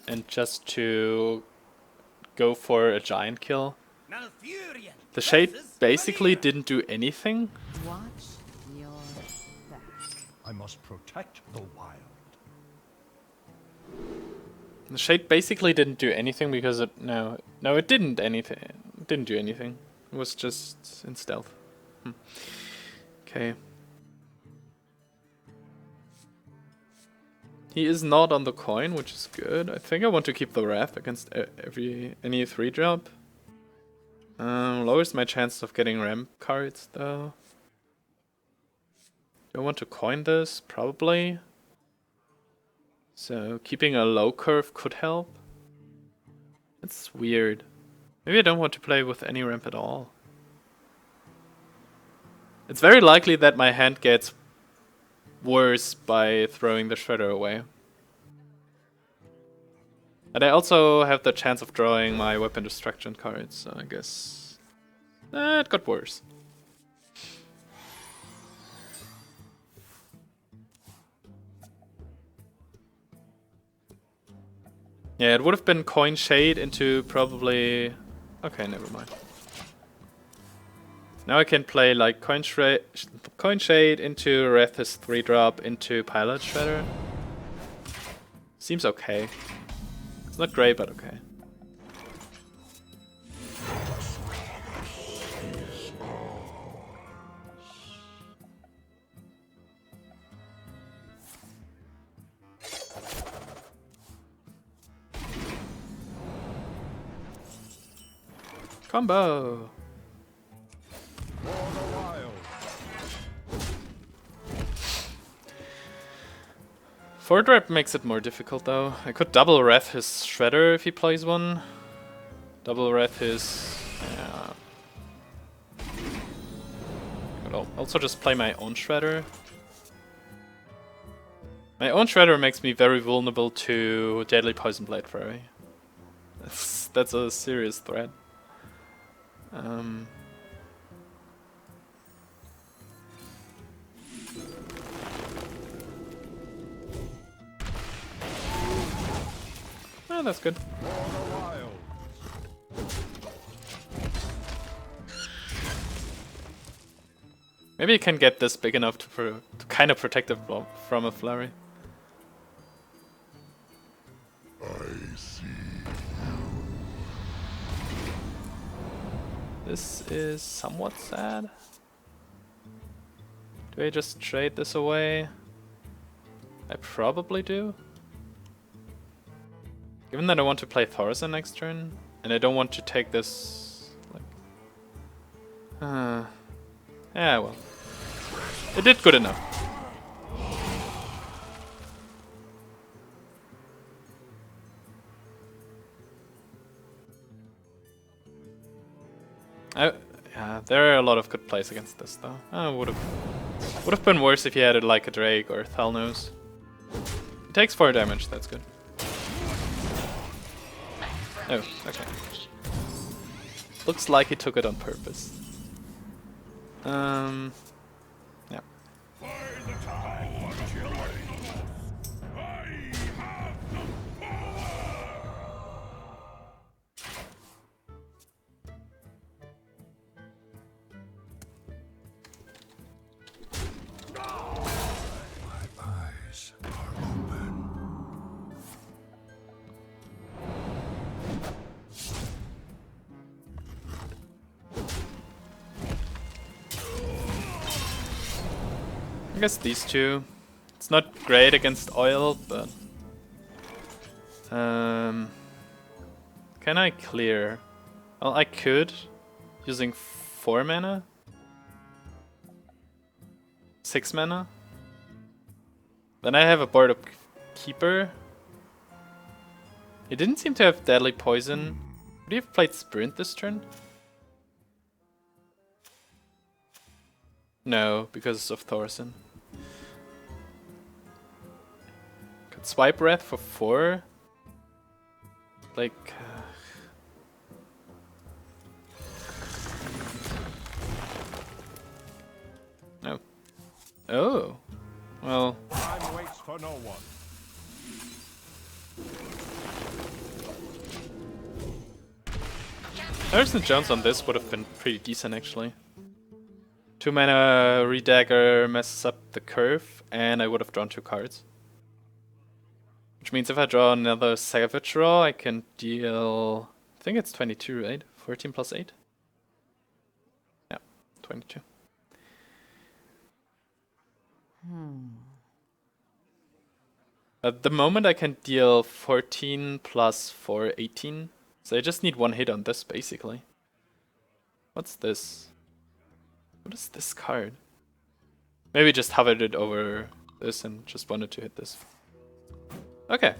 and just to go for a giant kill. The Shade basically didn't do anything. Watch your back. I must protect the wild. The Shade basically didn't do anything because it it didn't anything. It didn't do anything. It was just in stealth. Okay. He is not on the coin, which is good. I think I want to keep the Wrath against any 3-drop. Lowers my chance of getting ramp cards though. Do I want to coin this? Probably. So keeping a low curve could help. It's weird. Maybe I don't want to play with any ramp at all. It's very likely that my hand gets worse by throwing the Shredder away. And I also have the chance of drawing my Weapon Destruction cards, so I guess it got worse. Yeah, it would have been Coin Shade into probably... Okay, never mind. Now I can play like Coin Shade into Wrath's 3-drop into Pilot Shredder. Seems okay. It's not great, but okay. Combo! Forward rep makes it more difficult though. I could double Wrath his Shredder if he plays one. Double Wrath his... yeah. I'll also just play my own Shredder. My own Shredder makes me very vulnerable to Deadly Poison Blade Fairy. That's a serious threat. Oh, that's good. Maybe you can get this big enough to kind of protect it from a flurry. I see. This is somewhat sad. Do I just trade this away? I probably do. Given that I want to play Thaurissan next turn, and I don't want to take this, like... yeah, well. It did good enough. Yeah, there are a lot of good plays against this though. Would have been worse if he had it like a Drake or Thalnos. He takes 4 damage, that's good. Oh, okay. Looks like he took it on purpose. Yeah. I guess these two. It's not great against oil, but... can I clear? Well, I could, using 4 mana? 6 mana? Then I have a board up keeper. He didn't seem to have deadly poison. Would he have played sprint this turn? No, because of Thaurissan. Could swipe Wrath for 4. Like... no. Oh. Well... Time waits for no one. Harrison Jones on this would have been pretty decent actually. 2 mana Redagger messes up the curve, and I would have drawn 2 cards. Which means if I draw another Savage Raw, I can deal... I think it's 22, right? 14 plus 8? Yeah, 22. At the moment I can deal 14 plus 4, 18. So I just need 1 hit on this, basically. What's this? What is this card? Maybe just hovered it over this and just wanted to hit this. Okay.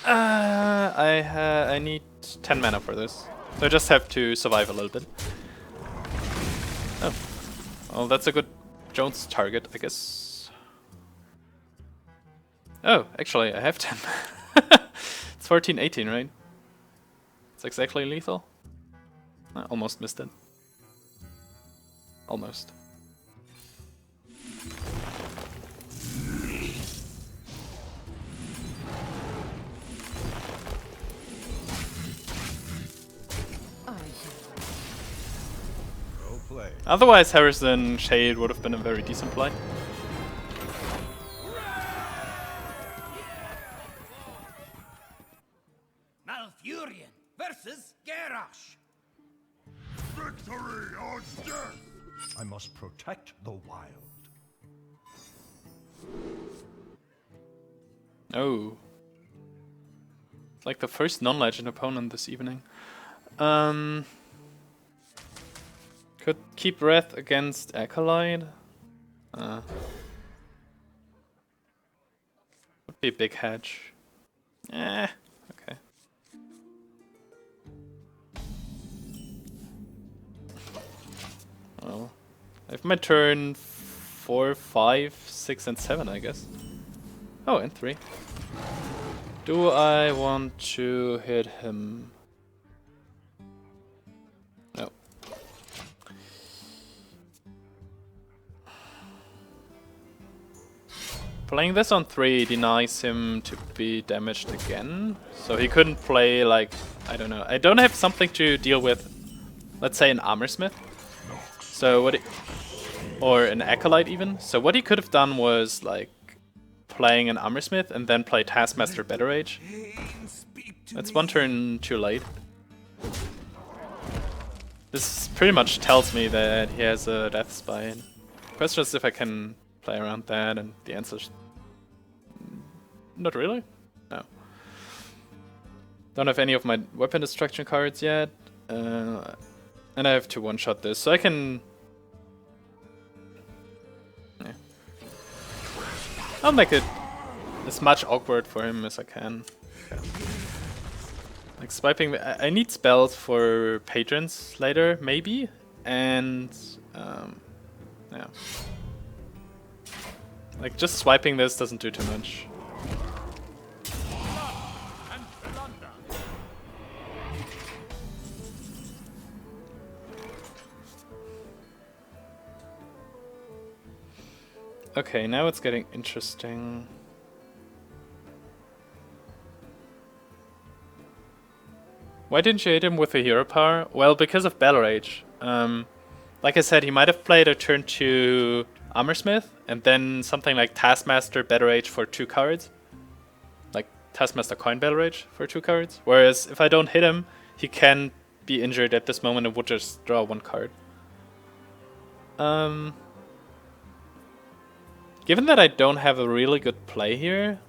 I need 10 mana for this. So I just have to survive a little bit. Oh. Well, that's a good Jones target, I guess. Oh, actually, I have 10. It's 14, 18, right? It's exactly lethal. I almost missed it. Almost. Otherwise, Harrison Shade would have been a very decent play. Malfurion versus Garrosh. Victory or death! I must protect the wild. Oh. It's like the first non-legend opponent this evening. Could keep Wrath against Acolyte. Would be a big hedge. Okay. Well, I have my turn 4, 5, 6, and 7, I guess. Oh, and 3. Do I want to hit him? No. Playing this on 3 denies him to be damaged again. So he couldn't play, like, I don't know. I don't have something to deal with, let's say, an Armorsmith. So what or an Acolyte even. So what he could have done was, like, playing an Armorsmith and then play Taskmaster Better Age. That's 1 turn too late. This pretty much tells me that he has a Death Spite. Question is if I can play around that, and the answer is not really. No. Don't have any of my weapon destruction cards yet, and I have to one-shot this, so I can. Yeah. I'll make it as much awkward for him as I can. Okay. Like swiping, I need spells for patrons later, maybe, and yeah. Like just swiping this doesn't do too much. Okay, now it's getting interesting. Why didn't you hit him with a hero power? Well, because of Battle Rage. Like I said, he might have played a turn 2 Armorsmith, and then something like Taskmaster Battle Rage for 2 cards. Like Taskmaster Coin Battle Rage for 2 cards. Whereas if I don't hit him, he can be injured at this moment and would just draw 1 card. Given that I don't have a really good play here,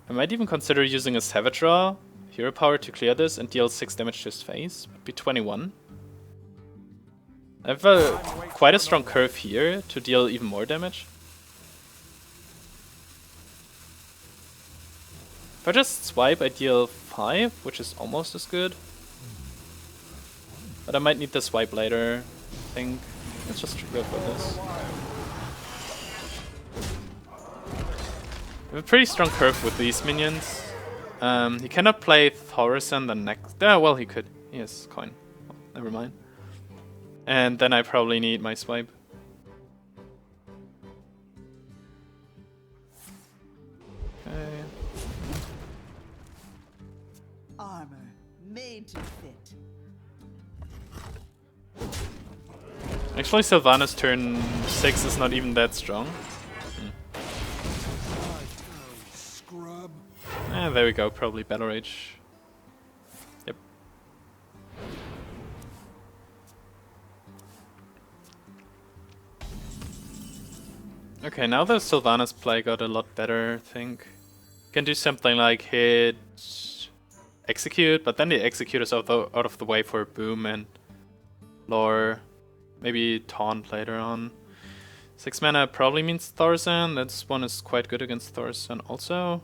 I might even consider using a Savage Raw hero power to clear this and deal 6 damage to his face. Would be 21. I have quite a strong curve here to deal even more damage. If I just swipe, I deal 5, which is almost as good. But I might need the swipe later, I think. Let's just go for this. I have a pretty strong curve with these minions. He cannot play Thaurissan the next... well, he could. He has coin. Oh, never mind. And then I probably need my swipe. Okay. Armor made to fit. Actually, Sylvanas turn 6 is not even that strong. Scrub. There we go, probably Battle Rage. Yep. Okay, now the Sylvanas play got a lot better, I think. Can do something like hit, execute, but then the execute is out of the way for boom and lore. Maybe taunt later on. 6 mana probably means Thaurissan. This one is quite good against Thaurissan also.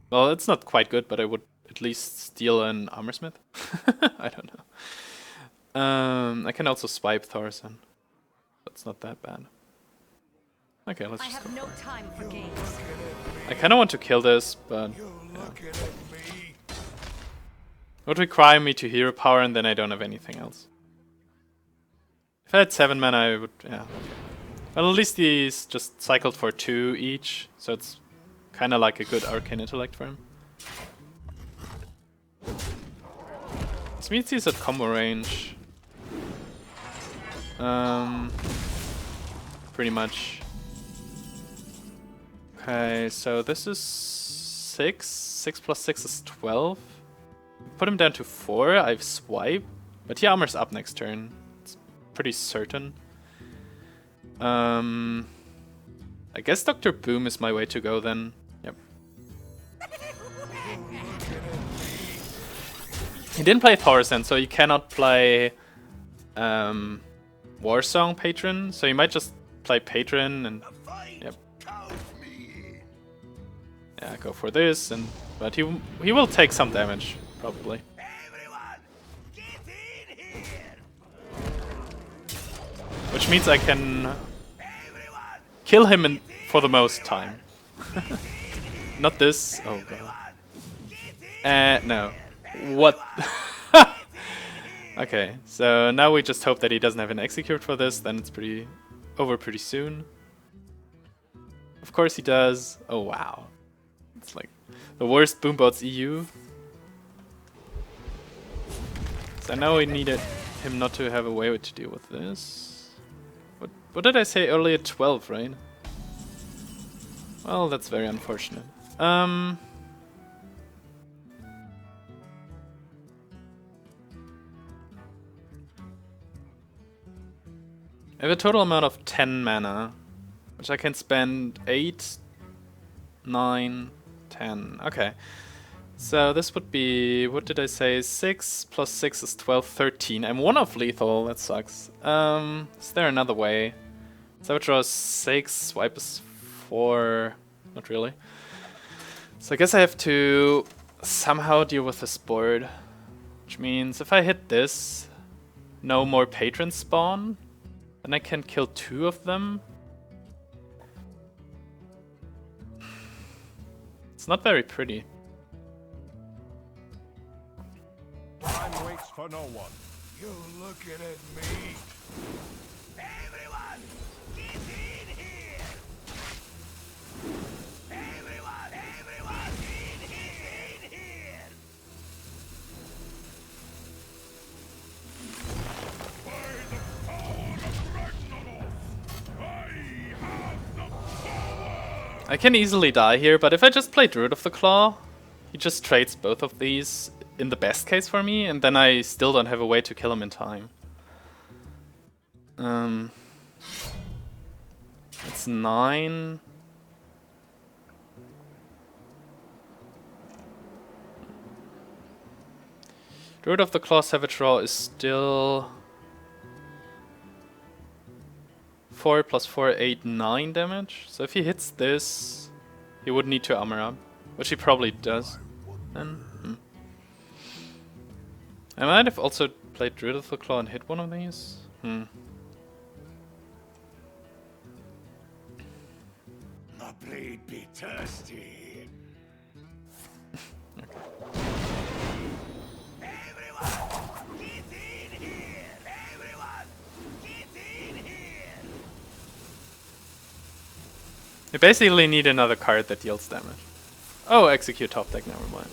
Well, it's not quite good, but I would at least steal an Armorsmith. I don't know. I can also swipe Thaurissan. That's not that bad. Okay, let's I just have go. no time for games. I kind of want to kill this, but yeah. It would require me to hero power, and then I don't have anything else. If I had 7 mana, I would, yeah. Well, at least these just cycled for 2 each, so it's kind of like a good arcane intellect for him. This means he's at combo range. Pretty much. Okay, so this is 6. 6 plus 6 is 12. Put him down to 4. I've swiped, but he armors up next turn. It's pretty certain. I guess Dr. Boom is my way to go then. Yep. He didn't play Thaurissan, so he cannot play Warsong Patron. So he might just play Patron and yep. Yeah, go for this, and but he will take some damage probably. Everyone, get in here! Which means I can kill him for the most time. Not this. Oh god. No. What? Okay, so now we just hope that he doesn't have an execute for this, then it's over pretty soon. Of course he does. Oh wow. It's like the worst boombots EU. So now we needed him not to have a way to deal with this. What did I say earlier? 12, right? Well, that's very unfortunate. I have a total amount of 10 mana, which I can spend 8, 9, 10. Okay. So this would be, what did I say? 6 plus 6 is 12, 13. I'm 1 off lethal, that sucks. Is there another way? Savage draw is 6, swipe is 4. Not really. So I guess I have to somehow deal with this board. Which means if I hit this, no more patrons spawn. Then I can kill 2 of them. It's not very pretty. Time waits for no one. You're looking at me. Everyone, get in here! Everyone, in here! I can easily die here, but if I just play Druid of the Claw, he just trades both of these in the best case for me, and then I still don't have a way to kill him in time. It's 9. Druid of the Claw Savage Draw is still 4 plus 4, 8, 9 damage. So if he hits this, he would need to armor up, which he probably does. Then, I might have also played Druid of the Claw and hit one of these. My blade be thirsty. Everyone, get in here! Everyone, get in here! You basically need another card that deals damage. Oh, execute top deck, never mind.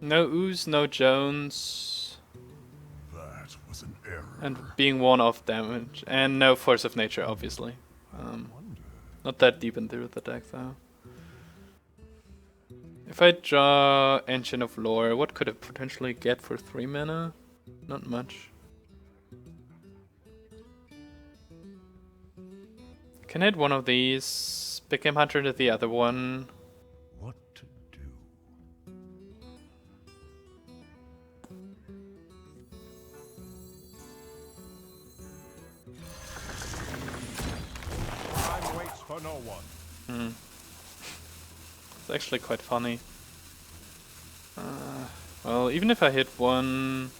No Ooze, no Jones, That was an error. and being 1 off damage, and no Force of Nature, obviously. Not that deep into the deck though. If I draw Ancient of Lore, what could I potentially get for 3 mana? Not much. Can hit one of these, become Hunter to the other one. What to do? Time waits for no one. It's actually quite funny. Well, even if I hit one,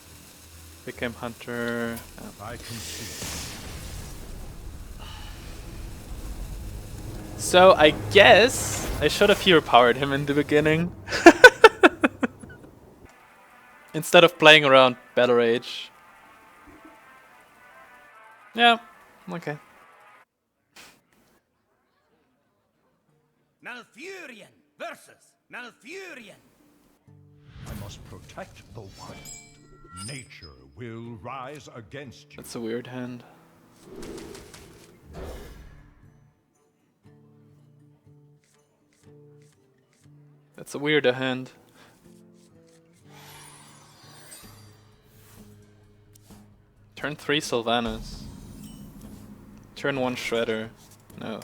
become Hunter. I can see. So I guess I should have hero powered him in the beginning. Instead of playing around Battle Rage. Yeah, okay. Malfurion versus Malfurion. I must protect the wild. Nature will rise against you. That's a weird hand. That's a weirder hand. Turn 3 Sylvanas. Turn 1 Shredder. No.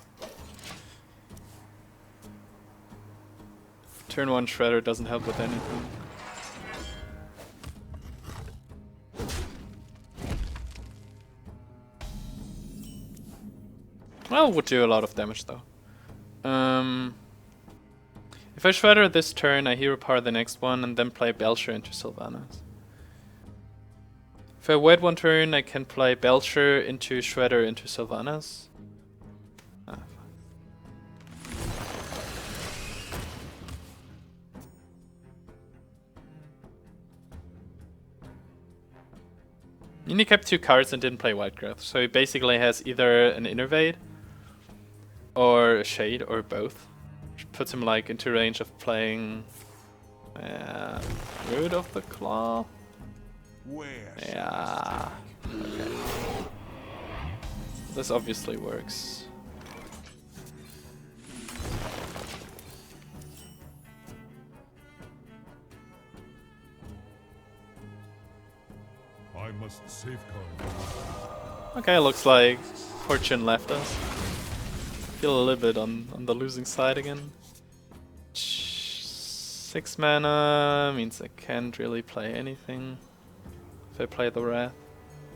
Turn 1 Shredder doesn't help with anything. Well, would do a lot of damage though. If I Shredder this turn, I hero power the next one and then play Belcher into Sylvanas. If I wait 1 turn, I can play Belcher into Shredder into Sylvanas. Ah, he kept 2 cards and didn't play Wildgrowth, so he basically has either an Innervate or a Shade or both, which puts him like into range of playing Root of the Claw. Where? Yeah. Okay. This obviously works. I must safeguard. Okay, looks like Fortune left us. Feel a little bit on the losing side again. 6 mana means I can't really play anything. If I play the Wrath,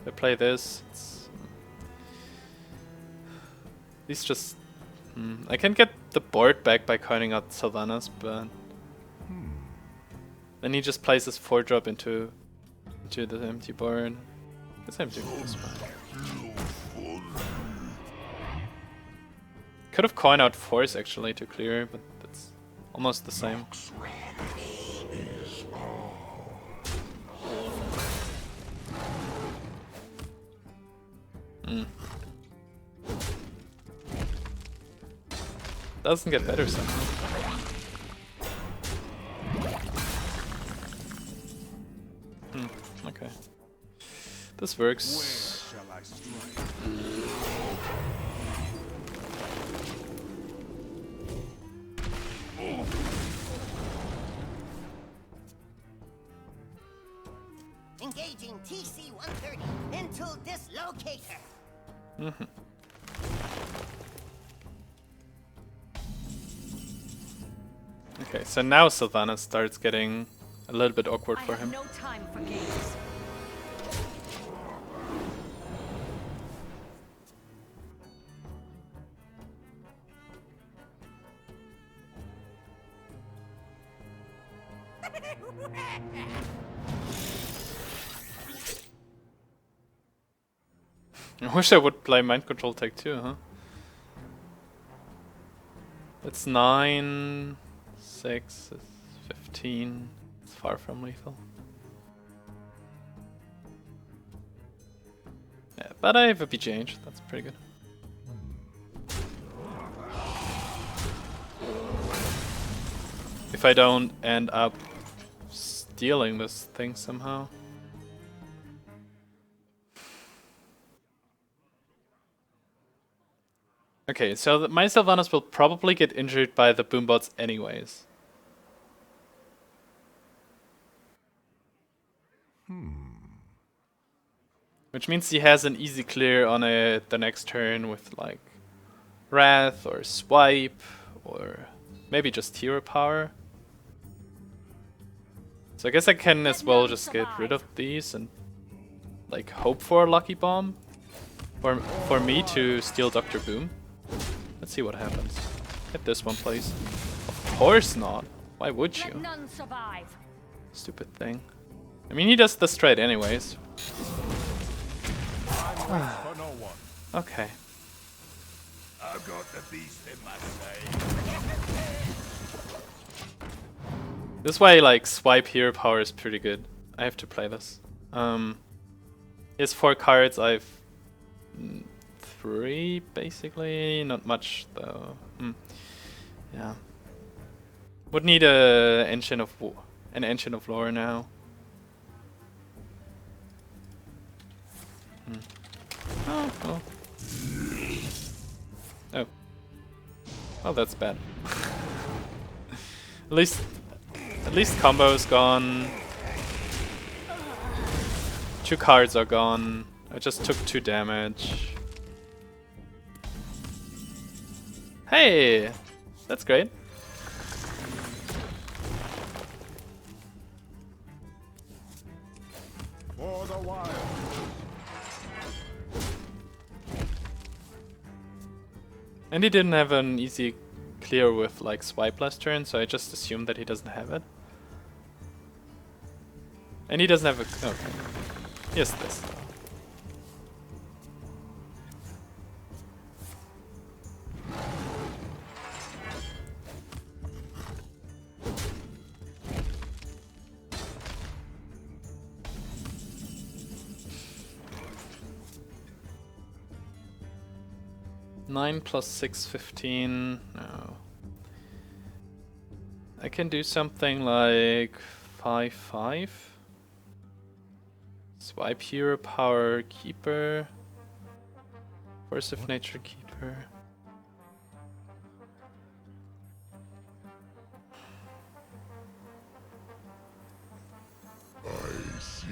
if I play this, it's these just. I can get the board back by counting out Sylvanas, but then he just plays his 4-drop into the empty board. I guess I'm doing this one. Could have coined out Force actually to clear, but that's almost the same. Doesn't get better somehow. Okay. This works. Where shall I strike? Engaging TC-130 into dislocator. Okay, so now Sylvanas starts getting a little bit awkward for him. No time for games. I wish I would play Mind Control Tech too, huh? It's 9, 6, it's 15. It's far from lethal. Yeah, but I have a BGH, that's pretty good. If I don't end up dealing this thing somehow. Okay, so my Sylvanas will probably get injured by the boombots anyways. Which means he has an easy clear on the next turn with like Wrath or Swipe or maybe just Hero Power. So I guess I can as well just get rid of these and like hope for a Lucky Bomb for me to steal Dr. Boom. Let's see what happens. Hit this one, please. Of course not. Why would you? Let none survive. Stupid thing. I mean, he does this trade anyways. For no one. Okay. I've got the beast in my sight. This way, like, swipe hero power is pretty good. I have to play this. He has 4 cards, I've 3 basically, not much though. Yeah. Would need an engine of lore now. Oh, well. Oh. Oh, that's bad. At least combo's gone. 2 cards are gone. I just took 2 damage. Hey! That's great. For the wild. And he didn't have an easy clear with like swipe last turn, so I just assumed that he doesn't have it. And he doesn't have a... okay. Yes, this. Nine plus 6, 15. No. I can do something like 5, 5. Swipe hero power keeper. Force of nature keeper. I see.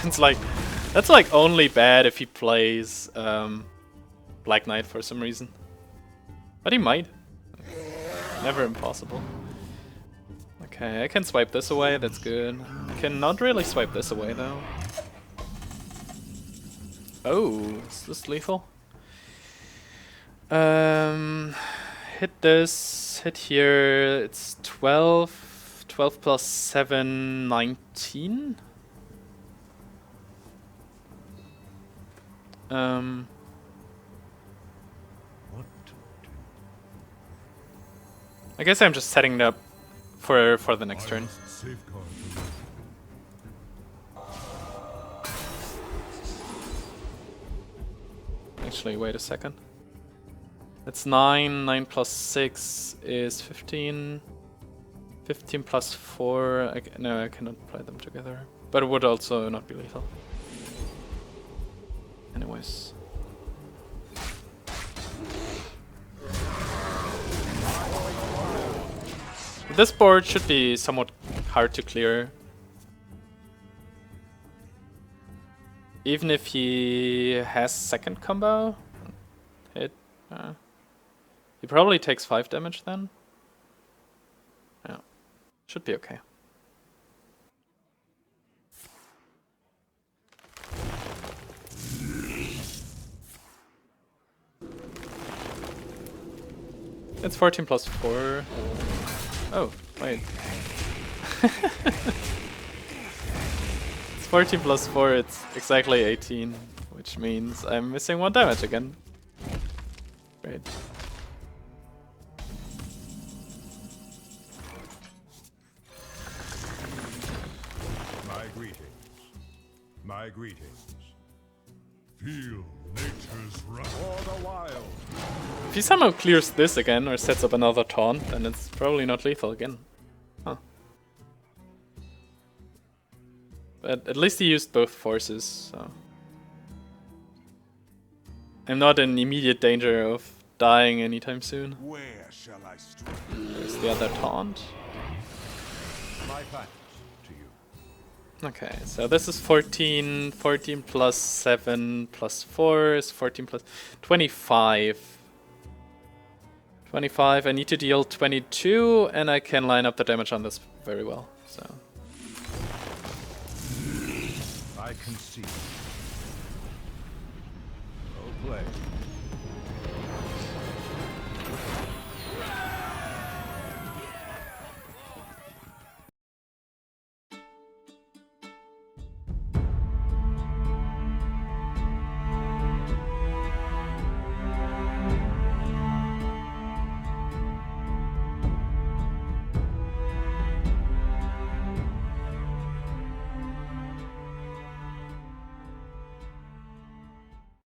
It's like, that's like only bad if he plays Black Knight for some reason. But he might. Never impossible. Okay, I can swipe this away, that's good. I cannot really swipe this away though. Oh, is this lethal? Hit this, hit here, it's 12. 12 plus 7, 19? What to do? I guess I'm just setting it up for the next turn. Safeguard the Actually, wait a second. It's 9. 9 plus 6 is 15. 15 plus 4. No, I cannot play them together. But it would also not be lethal. Anyways. This board should be somewhat hard to clear. Even if he has second combo. Hit. He probably takes 5 damage then. Yeah. Should be okay. It's 14 plus 4. Oh, wait. It's 14 plus 4, it's exactly 18, which means I'm missing 1 damage again. Great. My greetings. My greetings. Feel nature's wrath. For the wild. If he somehow clears this again or sets up another taunt, then it's probably not lethal again. Huh. But at least he used both forces, so... I'm not in immediate danger of dying anytime soon. Where shall I strike? There's the other taunt. My thanks to you. Okay, so this is 14. 14 plus 7 plus 4 is 14 plus 25. 25, I need to deal 22, and I can line up the damage on this very well, so... I concede.